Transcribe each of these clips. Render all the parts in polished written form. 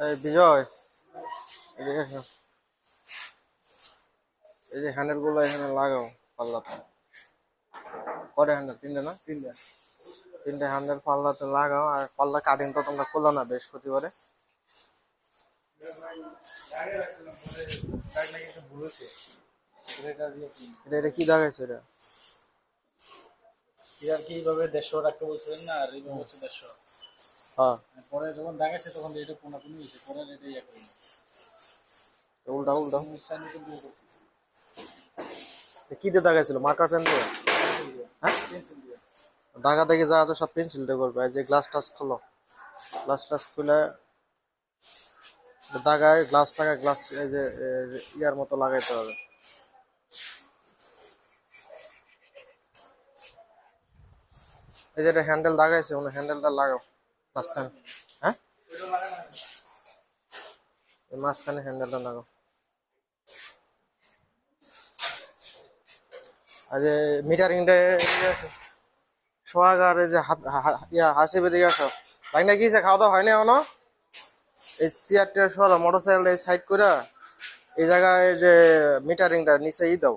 এই বিজয়, এদিকে এসো। এই যে হ্যান্ডেল গুলো এখানে লাগাও পাল্লাতে। কয়টা হ্যান্ডেল? তিনটে না? তিনটে হ্যান্ডেল পাল্লাতে লাগাও। আর পাল্লা কাটিং তো তোমরা করলো না বৃহস্পতিবারে। এটা কি দাগাইছে এটা? ইয়ার কি এইভাবে 150 রাখতে বলছিলেন না, আর এইভাবে হচ্ছে 150। হ্যাঁ, পরে যখন দেখাচ্ছে তখন এটা কোনাকুনি হয়েছে, পরে এটা ইয়ে করি উল্টা উল্টা। সাইনকে দিয়ে করতেছি কি দিয়ে দাগাইছিল? মার্কার পেন দিয়ে? হ্যাঁ, পেন্সিল দিয়ে। দাগা দেখে যা আছে সব পেন্সিল দিয়ে করবে। এই যে গ্লাস টাস খুলো, গ্লাস টাস খুলে দাগায় গ্লাস থাকা গ্লাস এই যে ইয়ার মতো লাগাইতে হবে। এই যে এটা হ্যান্ডেল দাগাইছে, ওখানে হ্যান্ডেলটা লাগাও মাঝখানে। হ্যাঁ, এই মাঝখানে হ্যান্ডেলটা লাগাও। আর যে মিটারিংটা আছে সোহাগ, আর এই যে হাসিবে দিকে আসো। লাইন না কি খাওয়া দাওয়া হয়নি এখনো? এই চেয়ারটা সরা, মোটর সাইকেলটা এই সাইড করে এই জায়গায় যে মিটারিংটা নিচে দাও,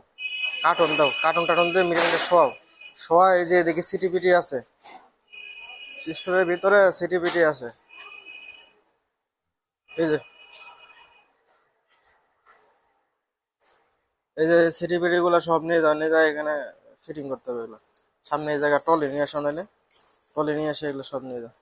কার্টন দাও, কার্টন টাটন দিয়ে মিটারিংটা শোয়াও। শোয়া এই যে দেখি সিটিপিটি আছে, স্টোরের ভিতরে সিটিপিটি আছে। এই যে সিটিপিটি গুলো সব নিয়ে যাও, নিয়ে যায় এখানে ফিটিং করতে হবে এগুলো। সামনে এই জায়গায় টলি নিয়ে আসো, নাহলে টলি নিয়ে এসে এগুলো সব নিয়ে যাও।